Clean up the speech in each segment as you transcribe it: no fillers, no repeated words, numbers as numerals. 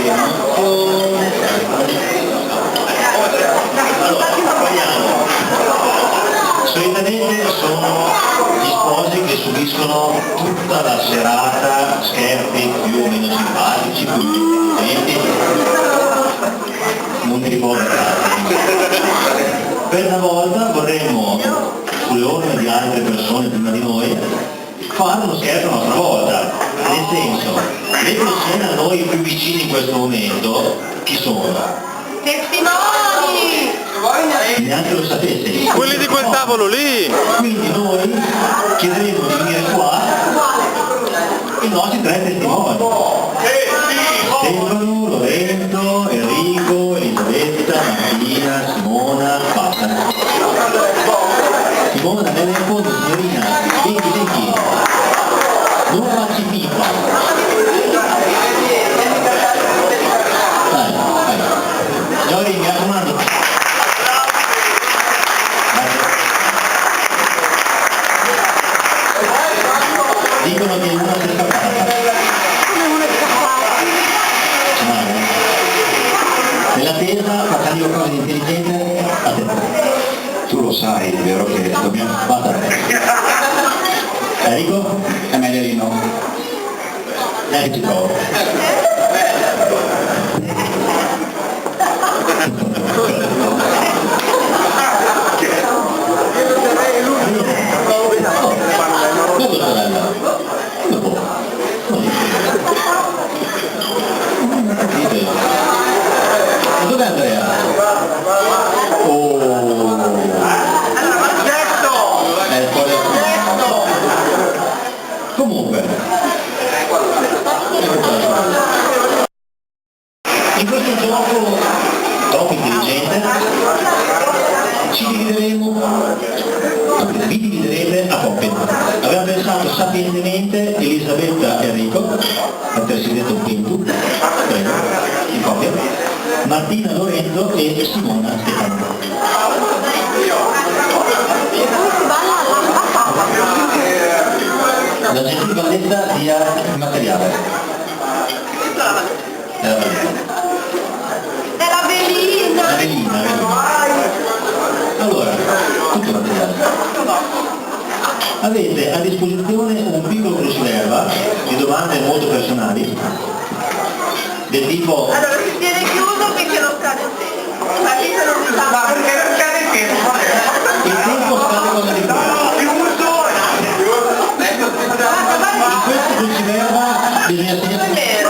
emozione. Allora, parliamo. Solitamente sono gli sposi che subiscono tutta la serata scherzi più o meno simpatici, più o meno intelligenti. Non mi ricordo per una volta vorremmo, sulle orme di altre persone prima di noi, fare uno scherzo a nostra volta. Nel senso, le persone a noi più vicine in questo momento, chi sono? Testimoni! Neanche lo sapete. Quelli di quel tavolo lì! Quindi noi chiederemo di venire qua i nostri 3 testimoni. Stefano, Lorenzo, Enrico, Elisabetta, Martina, Simona, basta. Simona, nella in fondo, signorina, vengi, non facci pipa. Dai. Giori, mi raccomando. Dicono che una si è scappata. Nell'attesa, facciamo qualcosa di intelligente, a te. Tu lo sai, è vero che dobbiamo... Basta. Enrico? È meglio di no. Che ci provo. Dove sorella? Come può? Ma dov'è Andrea? Comunque, in questo gioco troppo intelligente vi dividerete a coppie. Abbiamo pensato sapientemente Elisabetta e Enrico, altresì detto Pintu, prego, in coppia, Martina, Lorenzo e Simona, Stefano. La gentil valletta dia il materiale. È la velina! La velina. Allora, tutto il materiale. Avete a disposizione un piccolo cruciverba di domande molto personali, del tipo... Allora, si tiene chiuso finché non scade il tempo. Il tempo scade quando di in questo cruciverba bisogna segnare il punto in mezzo.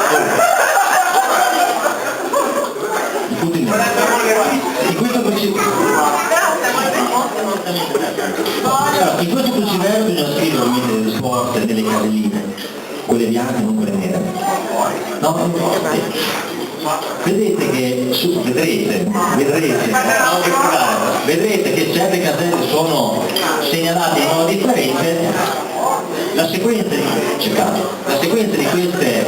In questo cruciverba bisogna scrivere ovviamente delle risposte, delle caselline, quelle bianche, non quelle nere. No? Vedete che vedrete che certe caselle sono segnalate in modo differente. La sequenza di queste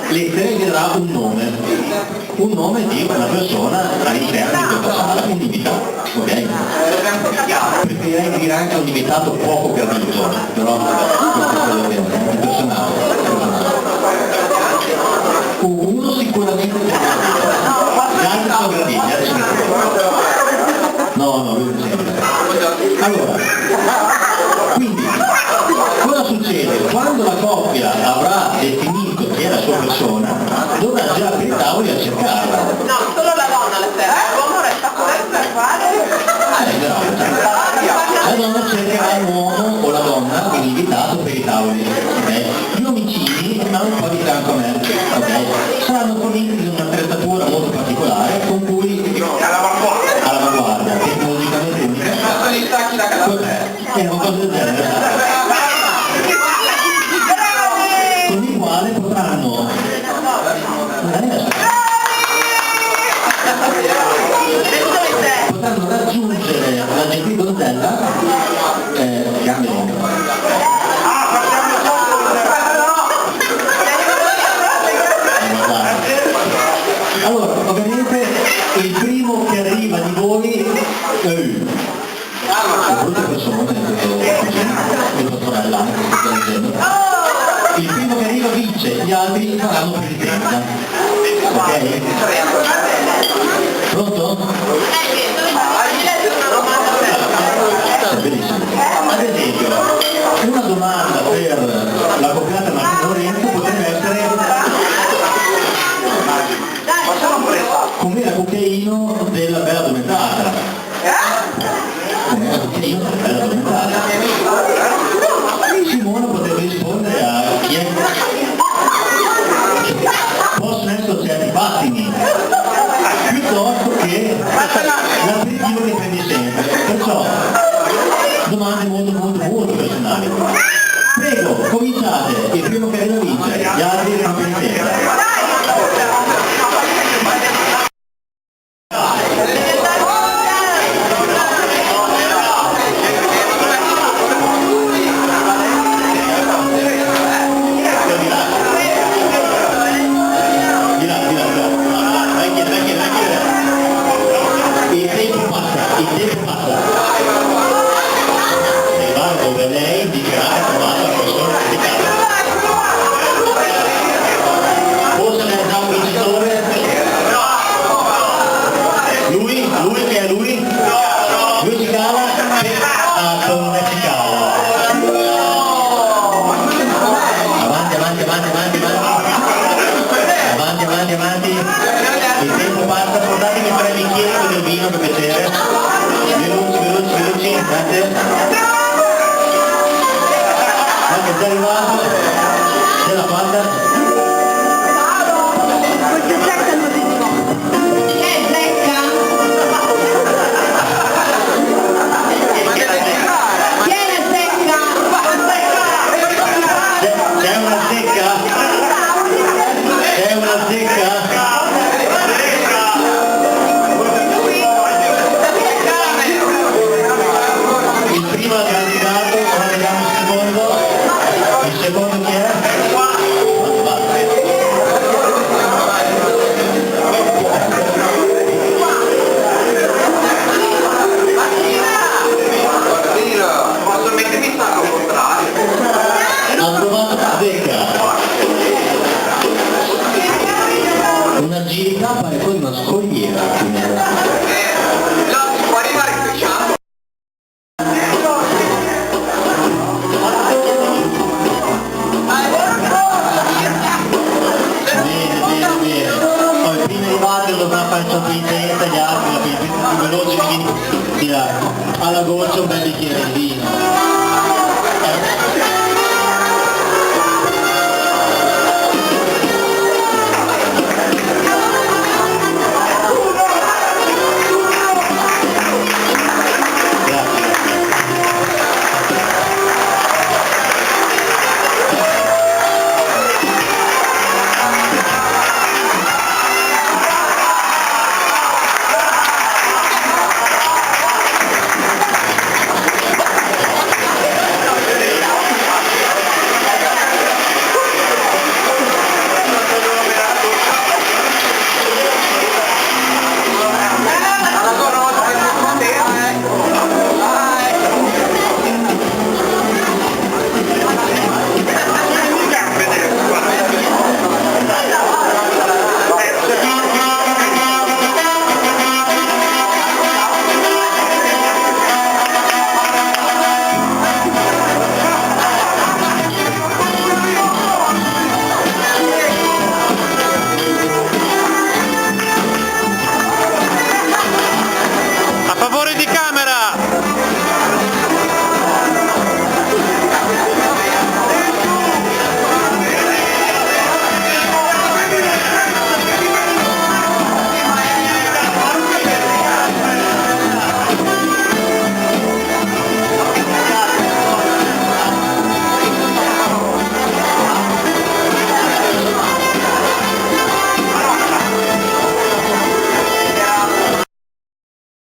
lettere vi darà un nome di una persona all'interno di questa sala, un invitato, ok? Preferirei dire anche un invitato poco gradito, però questo è quello che è, un personale. Uno sicuramente più gradito, gli altri sono graditi, adesso mi trovo. No, lui non c'è. Allora, quindi, cosa succede? Quando la coppia avrà definito chi è la sua persona, dovrà già aprire i tavoli a cercarla. No, solo la donna la serve, l'uomo resta fuori per fare. La donna cercherà l'uomo o la donna, quindi invitato per i tavoli. Okay? Gli omicidi hanno un po' di fianco a me. Okay? Saranno forniti di un'attrezzatura molto particolare con cui all'avanguardia, tecnologicamente unica. È una cosa del genere. Con il quale potranno raggiungere la gentile donzella allora, ovviamente il primo che arriva di voi brutte persone, mia sorella, il primo che arriva vince, gli altri faranno resistenza. Ok? Pronto? Benissimo. Ad esempio, una domanda per la coppiata Martino Lorenzo potrebbe essere com'era Cucchiaino della bella addormentata? Com'era Cucchiaino della bella addormentata? Simona potrebbe rispondere a chi è. Possono essere certi pattini piuttosto che l'aperitivo che prendi sempre. Perciò domande molto personali. Prego, cominciate, il primo che arriva vince, gli altri non pensiamo. Il tempo passa. Se va dove lei dicerà che ha trovato la persona indicata. Forse ne è già un vincitore? Lui che è lui? Lui si cala? Non è si cala. Avanti. Il tempo passa, portatemi 3 bicchieri con il vino per piacere. Veloci, grazie. Anche già arrivato. Ce l'ha fatta. C'è una zecca? Il primo ha candidato, ora vediamo il secondo. Il secondo chi è? Ha trovato la zecca.